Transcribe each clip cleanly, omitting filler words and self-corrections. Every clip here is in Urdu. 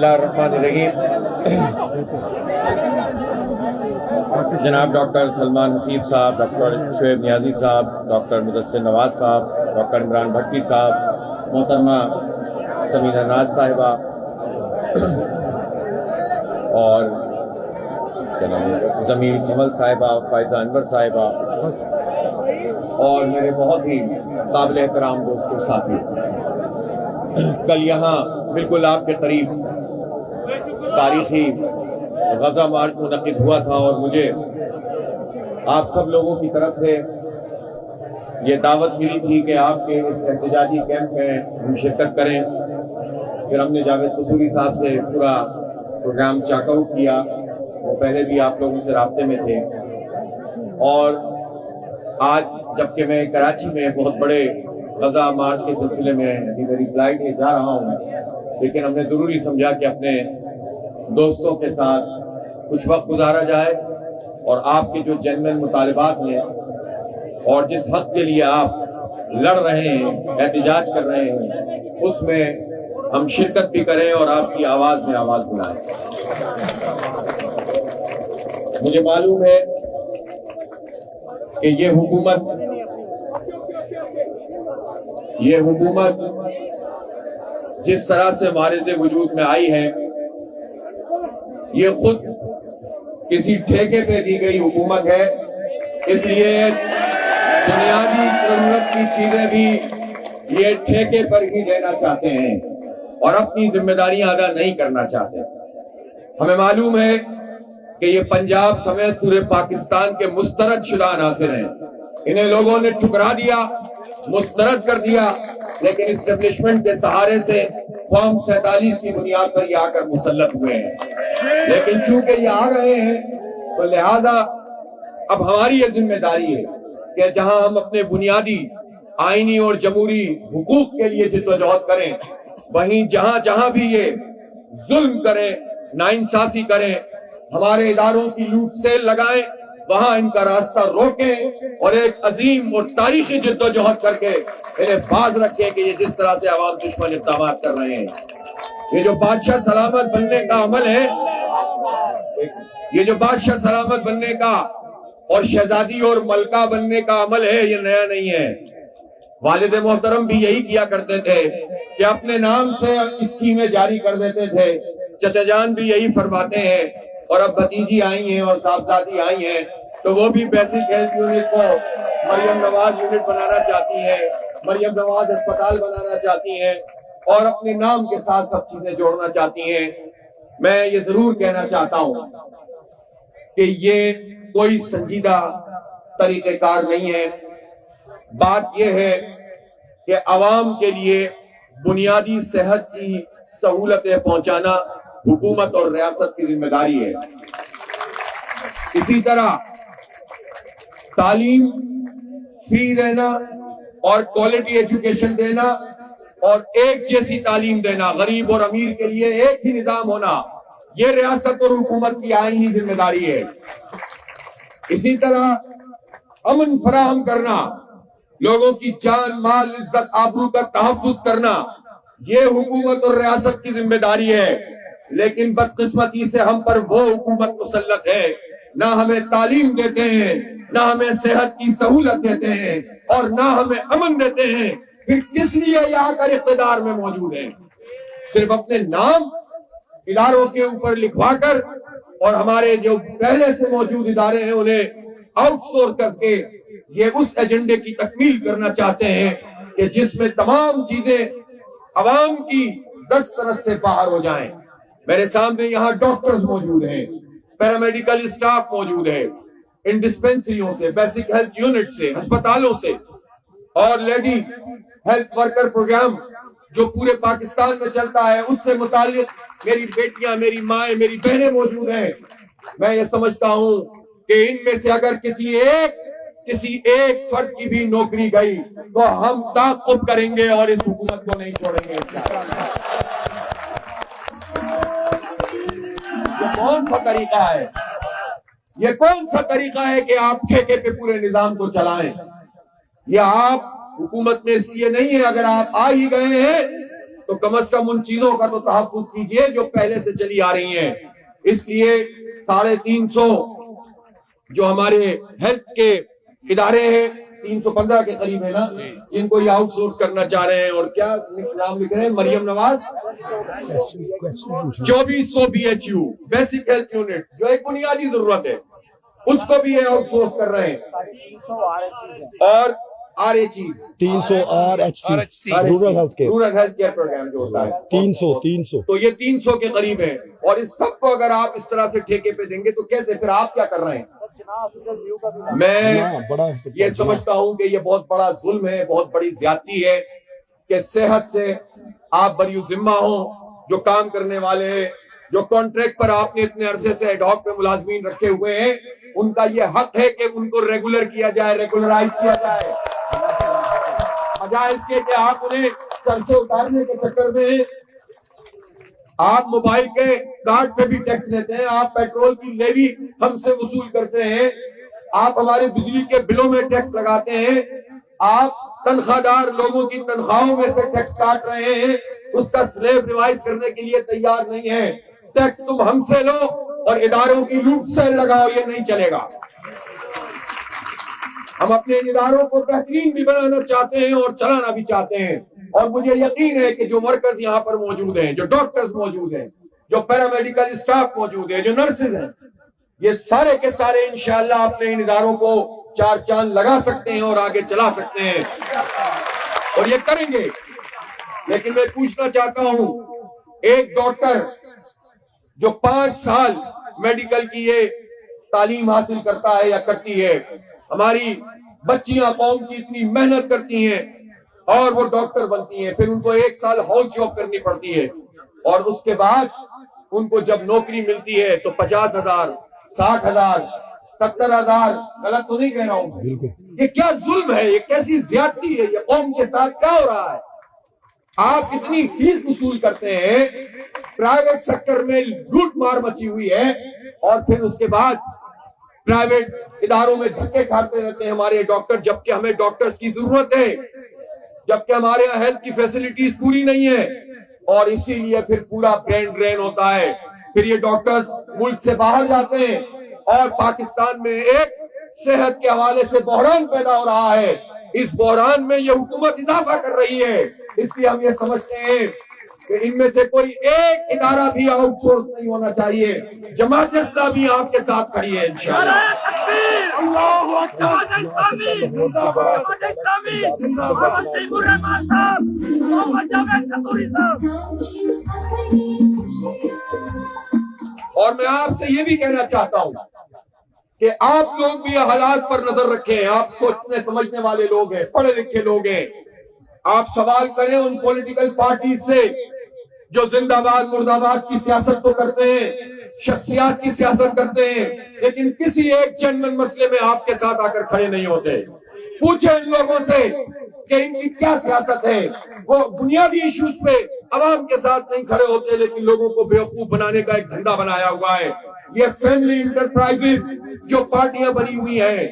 اللہ الرحمن الرحیم. جناب ڈاکٹر سلمان حسیب صاحب، ڈاکٹر شعیب نیازی صاحب، ڈاکٹر مدثر نواز صاحب، ڈاکٹر عمران بھٹی صاحب، محترمہ سمینہ ناز صاحبہ اور ضمیر کمل صاحبہ، فائزہ انور صاحبہ اور میرے بہت ہی قابل احترام دوست اور ساتھی. کل یہاں بالکل آپ کے قریب تاریخی غزہ مارچ منعقد ہوا تھا اور مجھے آپ سب لوگوں کی طرف سے یہ دعوت ملی تھی کہ آپ کے اس احتجاجی کیمپ میں ہم شرکت کریں. پھر ہم نے جاوید قصوری صاحب سے پورا پروگرام چاک آؤٹ کیا، وہ پہلے بھی آپ لوگوں سے رابطے میں تھے. اور آج جبکہ میں کراچی میں بہت بڑے غزہ مارچ کے سلسلے میں ابھی میری فلائٹ میں جا رہا ہوں، لیکن ہم نے ضروری سمجھا کہ اپنے دوستوں کے ساتھ کچھ وقت گزارا جائے اور آپ کے جو جنرل مطالبات ہیں اور جس حق کے لیے آپ لڑ رہے ہیں، احتجاج کر رہے ہیں، اس میں ہم شرکت بھی کریں اور آپ کی آواز میں آواز بلائیں. مجھے معلوم ہے کہ یہ حکومت جس طرح سے معرض وجود میں آئی ہے، یہ خود کسی ٹھیکے پہ دی گئی حکومت ہے. اس لیے بنیادی ضرورت کی چیزیں بھی یہ ٹھیکے پر ہی لینا چاہتے ہیں اور اپنی ذمہ داریاں ادا نہیں کرنا چاہتے. ہمیں معلوم ہے کہ یہ پنجاب سمیت پورے پاکستان کے مسترد شدہ عناصر ہیں. انہیں لوگوں نے ٹھکرا دیا، مسترد کر دیا، لیکن اسٹیبلشمنٹ کے سہارے سے فارم 47 کی بنیاد پر یہ آ کر مسلط ہوئے ہیں. لیکن چونکہ یہ آ گئے ہیں تو لہذا اب ہماری یہ ذمہ داری ہے کہ جہاں ہم اپنے بنیادی آئینی اور جمہوری حقوق کے لیے جدوجہد کریں، وہیں جہاں جہاں بھی یہ ظلم کریں، ناانصافی کریں، ہمارے اداروں کی لوٹ سیل لگائیں، وہاں ان کا راستہ روکیں اور ایک عظیم اور تاریخی جدوجہد کر کے انہیں باز رکھیں کہ یہ جس طرح سے عوام دشمن اقدامات کر رہے ہیں. یہ جو بادشاہ سلامت بننے کا عمل ہے، یہ جو بادشاہ سلامت بننے کا اور شہزادی اور ملکہ بننے کا عمل ہے، یہ نیا نہیں ہے. والد محترم بھی یہی کیا کرتے تھے کہ اپنے نام سے اسکیمیں جاری کر دیتے تھے. چچا جان بھی یہی فرماتے ہیں اور اب بھتیجی آئی ہیں اور صاحبزادی آئی ہیں تو وہ بھی بیسک ہیلتھ یونٹ کو مریم نواز یونٹ بنانا چاہتی ہیں، مریم نواز اسپتال بنانا چاہتی ہیں اور اپنے نام کے ساتھ سب چیزیں جوڑنا چاہتی ہیں. میں یہ ضرور کہنا چاہتا ہوں کہ یہ کوئی سنجیدہ طریقہ کار نہیں ہے. بات یہ ہے کہ عوام کے لیے بنیادی صحت کی سہولتیں پہنچانا حکومت اور ریاست کی ذمہ داری ہے. اسی طرح تعلیم فری دینا اور کوالٹی ایجوکیشن دینا اور ایک جیسی تعلیم دینا، غریب اور امیر کے لیے ایک ہی نظام ہونا، یہ ریاست اور حکومت کی آئینی ذمہ داری ہے. اسی طرح امن فراہم کرنا، لوگوں کی جان مال عزت آبرو کا تحفظ کرنا، یہ حکومت اور ریاست کی ذمہ داری ہے. لیکن بدقسمتی سے ہم پر وہ حکومت مسلط ہے، نہ ہمیں تعلیم دیتے ہیں، نہ ہمیں صحت کی سہولت دیتے ہیں اور نہ ہمیں امن دیتے ہیں. پھر کس لیے یہاں کر اقتدار میں موجود ہیں؟ صرف اپنے نام اداروں کے اوپر لکھوا کر اور ہمارے جو پہلے سے موجود ادارے ہیں انہیں آؤٹ سورس کر کے یہ اس ایجنڈے کی تکمیل کرنا چاہتے ہیں کہ جس میں تمام چیزیں عوام کی دسترس سے باہر ہو جائیں. میرے سامنے یہاں ڈاکٹرز موجود ہیں، پیرامیڈیکل اسٹاف موجود ہے، ان ڈسپینسریوں سے، بیسک ہیلتھ یونٹ سے، ہسپتالوں سے اور لیڈی ہیلتھ ورکر پروگرام جو پورے پاکستان میں چلتا ہے، اس سے متعلق میری بیٹیاں، میری مائیں، میری بہنیں موجود ہیں. میں یہ سمجھتا ہوں کہ ان میں سے اگر کسی ایک فرد کی بھی نوکری گئی تو ہم تعاقب کریں گے اور اس حکومت کو نہیں چھوڑیں گے. یہ کون سا طریقہ ہے؟ یہ کون سا طریقہ ہے کہ آپ ٹھیکے پہ پورے نظام کو چلائیں؟ یہ آپ حکومت میں اس لیے نہیں ہے، اگر آپ آ ہی گئے ہیں تو کم از کم ان چیزوں کا تو تحفظ کیجئے جو پہلے سے چلی آ رہی ہیں. اس لیے 350 جو ہمارے ہیلتھ کے ادارے ہیں 315 کے قریب ہے نا جن کو یہ آؤٹ سورس کرنا چاہ رہے ہیں, اور کیا نام لکھ رہے ہیں Maryam Nawaz 2400 BHU basic health unit جو ایک بنیادی ضرورت ہے اس کو بھی یہ آؤٹ سورس کر رہے ہیں, اور RHC 300 RHC rural health care programme جو ہوتا ہے 300 تو یہ 300 کے قریب ہے. اور اس سب کو اگر آپ اس طرح سے ٹھیکے پہ دیں گے تو کیسے, پھر آپ کیا کر رہے ہیں؟ میں یہ سمجھتا ہوں کہ یہ بہت بڑا ظلم ہے, بہت بڑی زیادتی ہے کہ صحت سے آپ بری ذمہ ہوں. جو کام کرنے والے ہیں, جو کانٹریکٹ پر آپ نے اتنے عرصے سے ایڈ ہاک پہ ملازمین رکھے ہوئے ہیں, ان کا یہ حق ہے کہ ان کو ریگولر کیا جائے, ریگولرائز کیا جائے, بجائے اس کے کہ آپ انہیں سر سے اتارنے کے چکر میں آپ موبائل کے کارڈ پہ بھی ٹیکس لیتے ہیں, آپ پیٹرول کی لیوی ہم سے وصول کرتے ہیں, آپ ہمارے بجلی کے بلوں میں ٹیکس لگاتے ہیں, آپ تنخواہ دار لوگوں کی تنخواہوں میں سے ٹیکس کاٹ رہے ہیں, اس کا سلیب ریوائز کرنے کے لیے تیار نہیں ہے. ٹیکس تم ہم سے لو اور اداروں کی لوٹ سے لگاؤ, یہ نہیں چلے گا. ہم اپنے اداروں کو بہترین بھی بنانا چاہتے ہیں اور چلانا بھی چاہتے ہیں, اور مجھے یقین ہے کہ جو ورکرز یہاں پر موجود ہیں, جو ڈاکٹرز موجود ہیں, جو پیرامیڈیکل اسٹاف موجود ہے, جو نرسز ہیں, یہ سارے کے سارے انشاءاللہ اپنے ان اداروں کو 4 چاند لگا سکتے ہیں اور آگے چلا سکتے ہیں, اور یہ کریں گے. لیکن میں پوچھنا چاہتا ہوں, ایک ڈاکٹر جو 5 سال میڈیکل کی یہ تعلیم حاصل کرتا ہے یا کرتی ہے, ہماری بچیاں قوم کی اتنی محنت کرتی ہیں اور وہ ڈاکٹر بنتی ہیں, پھر ان کو 1 سال ہاؤس جاب کرنی پڑتی ہے, اور اس کے بعد ان کو جب نوکری ملتی ہے تو 50,000 60,000 70,000, غلط تو نہیں کہہ رہا ہوں, یہ کیا ظلم ہے, یہ کیسی زیادتی ہے, یہ قوم کے ساتھ کیا ہو رہا ہے؟ آپ اتنی فیس وصول کرتے ہیں, پرائیویٹ سیکٹر میں لوٹ مار مچی ہوئی ہے, اور پھر اس کے بعد پرائیویٹ اداروں میں دھکے کھاتے رہتے ہیں ہمارے ڈاکٹر, جبکہ ہمیں ڈاکٹرز کی ضرورت ہے, جبکہ ہمارے یہاں ہیلتھ کی فیسلٹیز پوری نہیں ہے, اور اسی لیے پھر پورا برین ڈرین ہوتا ہے. پھر یہ ڈاکٹرز ملک سے باہر جاتے ہیں, اور پاکستان میں ایک صحت کے حوالے سے بحران پیدا ہو رہا ہے. اس بحران میں یہ حکومت اضافہ کر رہی ہے, اس لیے ہم یہ سمجھتے ہیں کہ ان میں سے کوئی ایک ادارہ بھی آؤٹ سورس نہیں ہونا چاہیے. جماعت اسلامی آپ کے ساتھ کھڑی ہے انشاءاللہ. اور میں آپ سے یہ بھی کہنا چاہتا ہوں کہ آپ لوگ بھی حالات پر نظر رکھیں. آپ سوچنے سمجھنے والے لوگ ہیں, پڑھے لکھے لوگ ہیں. آپ سوال کریں ان پولیٹیکل پارٹیز سے جو زندہ باد مرد آباد کی سیاست تو کرتے ہیں, شخصیات کی سیاست کرتے ہیں, لیکن کسی ایک جنرل مسئلے میں آپ کے ساتھ آ کر کھڑے نہیں ہوتے. پوچھیں ان لوگوں سے کہ ان کی کیا سیاست ہے. وہ بنیادی ایشوز پہ عوام کے ساتھ نہیں کھڑے ہوتے, لیکن لوگوں کو بیوقوف بنانے کا ایک دھندا بنایا ہوا ہے. یہ فیملی انٹرپرائزز جو پارٹیاں بنی ہوئی ہیں,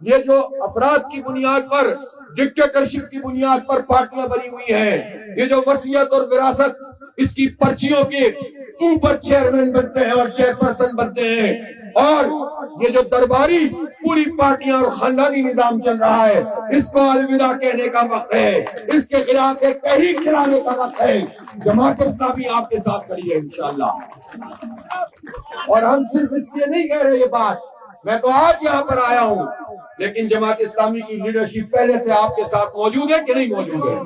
یہ جو افراد کی بنیاد پر, ڈکٹیٹرشپ کی بنیاد پر پارٹیاں بنی ہوئی ہیں, یہ جو وصیت اور وراثت اس کی پرچیوں کے اوپر چیئرمین بنتے ہیں اور چیئرپرسن بنتے ہیں, اور یہ جو درباری پوری پارٹیاں اور خاندانی نظام چل رہا ہے, اس کو الوداع کہنے کا وقت ہے, اس کے خلاف ایک تحریک چلانے کا وقت ہے. جماعت اسلامی آپ کے ساتھ کھڑی ہے انشاءاللہ. اور ہم صرف اس لیے نہیں کہہ رہے یہ بات, میں تو آج یہاں پر آیا ہوں, لیکن جماعت اسلامی کی لیڈرشپ پہلے سے آپ کے ساتھ موجود ہے کہ نہیں موجود ہے؟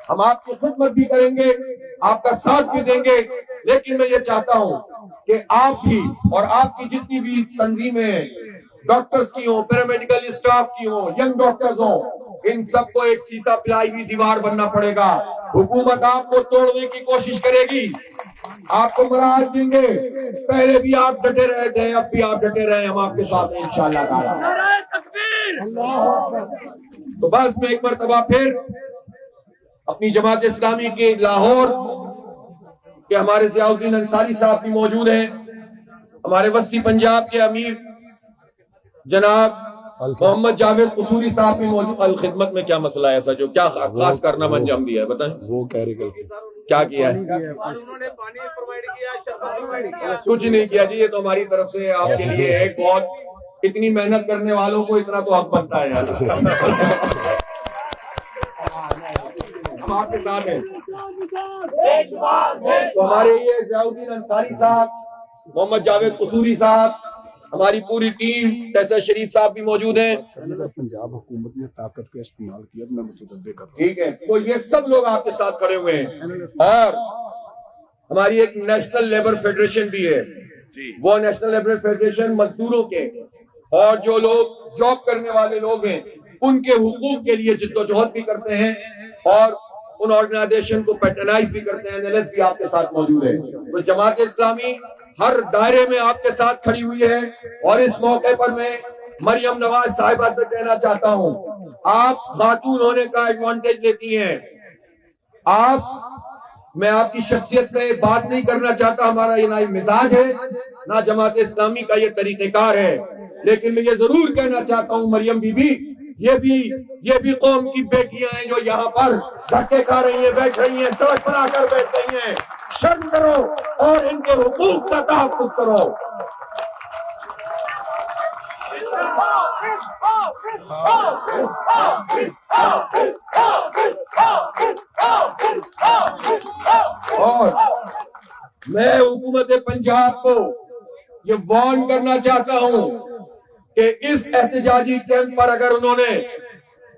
ہم آپ کی خدمت بھی کریں گے, آپ کا ساتھ بھی دیں گے, لیکن میں یہ چاہتا ہوں کہ آپ بھی اور آپ کی جتنی بھی تنظیمیں ڈاکٹرز کی ہوں, پیرامیڈیکل اسٹاف کی ہوں, ینگ ڈاکٹرز ہوں, ان سب کو ایک سیسا پلائی ہوئی دیوار بننا پڑے گا. حکومت آپ کو توڑنے کی کوشش کرے گی, آپ کو مراحل دیں گے. پہلے بھی آپ ڈٹے رہے تھے, اب بھی آپ ڈٹے رہے, ہم آپ کے ساتھ ہیں انشاءاللہ تعالی. تو بس میں ایک مرتبہ پھر اپنی جماعت اسلامی کے لاہور کہ ہمارے ضیاء الدین انصاری صاحب بھی موجود ہیں, ہمارے وسطی پنجاب کے امیر جناب محمد جاوید قصوری صاحب بھی موجود. الخدمت میں کیا مسئلہ ہے ایسا جو کیا خاص کارنامہ انجام دیا ہے بتائیں؟ وہ کہہ رہے کہ کیا کیا ہے؟ انہوں نے پانی پرووائڈ کیا، شربت پرووائڈ کیا. کچھ نہیں کیا جی. یہ تو ہماری طرف سے آپ کے لیے ایک بہت اتنی محنت کرنے والوں کو اتنا تو حق بنتا ہے یار. ہم آپ کے ساتھ ہیں. تو ہمارے یہ ضیاء الدین انصاری صاحب، محمد جاوید قصوری صاحب، ہماری پوری ٹیم، فیصل شریف صاحب بھی موجود ہیں. اگر پنجاب حکومت نے طاقت کا استعمال کیا تو میں متوجہ کر رہا ہوں. ٹھیک ہے، تو یہ سب لوگ آپ کے ساتھ کھڑے ہوئے ہیں. اور ہماری ایک نیشنل لیبر فیڈریشن بھی ہے. وہ نیشنل لیبر فیڈریشن مزدوروں کے اور جو لوگ جاب کرنے والے لوگ ہیں ان کے حقوق کے لیے جدوجہد بھی کرتے ہیں اور ان آرگنائزیشن کو پیٹرنائز بھی کرتے ہیں. NLF بھی آپ کے ساتھ موجود ہے. تو جماعت اسلامی ہر دائرے میں آپ کے ساتھ کھڑی ہوئی ہے. اور اس موقع پر میں مریم نواز صاحبہ سے کہنا چاہتا ہوں، آپ خاتون ہونے کا ایڈوانٹیج لیتی ہیں. میں آپ کی شخصیت میں بات نہیں کرنا چاہتا، ہمارا یہ نہ مزاج ہے نہ جماعت اسلامی کا یہ طریقہ کار ہے. لیکن میں یہ ضرور کہنا چاہتا ہوں مریم بی بی، یہ بھی قوم کی بیٹیاں ہیں جو یہاں پر دھکے کھا رہی ہیں، بیٹھ رہی ہیں، سڑک پر آ کر بیٹھ رہی ہیں. شرم کرو اور ان کے حقوق کا تحفظ کرو. اور میں حکومت پنجاب کو یہ وارن کرنا چاہتا ہوں کہ اس احتجاجی کیمپ پر اگر انہوں نے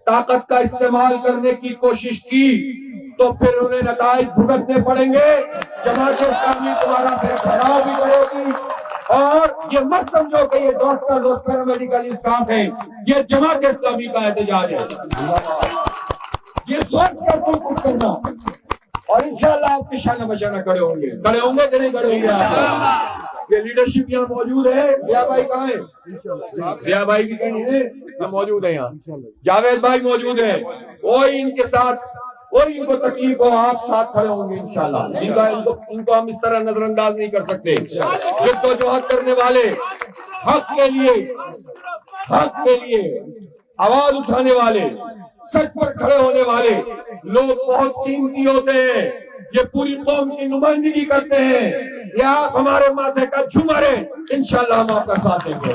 طاقت کا استعمال کرنے کی کوشش کی تو پھر انہیں نتائج بھگتنے پڑیں گے. جماعت اسلامی تمہارا پھر گھیراؤ بھی کرے گی. اور یہ مت سمجھو کہ یہ ڈاکٹر اور پیرامیڈیکل اسٹاف ہیں، یہ جماعت اسلامی کا احتجاج ہے. یہ سوچ کر تم کچھ کرنا اور انشاءاللہ آپ کے شانہ بشانہ کھڑے ہوں گے کہ نہیں کھڑے ہوں گے. یہ لیڈرشپ یہاں موجود ہے. ضیاء بھائی کہاں ہیں؟ ضیاء بھائی بھی کہیں ہیں موجود ہیں. یہاں جاوید بھائی موجود ہیں. کوئی ان کے ساتھ کوئی ان کو تکلیف ہو آپ ساتھ کھڑے ہوں گے انشاءاللہ. ان کو ہم اس طرح نظر انداز نہیں کر سکتے. جدوجہد کرنے والے، حق کے لیے آواز اٹھانے والے، سچ پر کھڑے ہونے والے لوگ بہت قیمتی ہوتے ہیں. یہ پوری قوم کی نمائندگی کرتے ہیں. یہ آپ ہمارے ماتھے کا جھومر ہے. انشاءاللہ ہم آپ کا ساتھ دیں گے.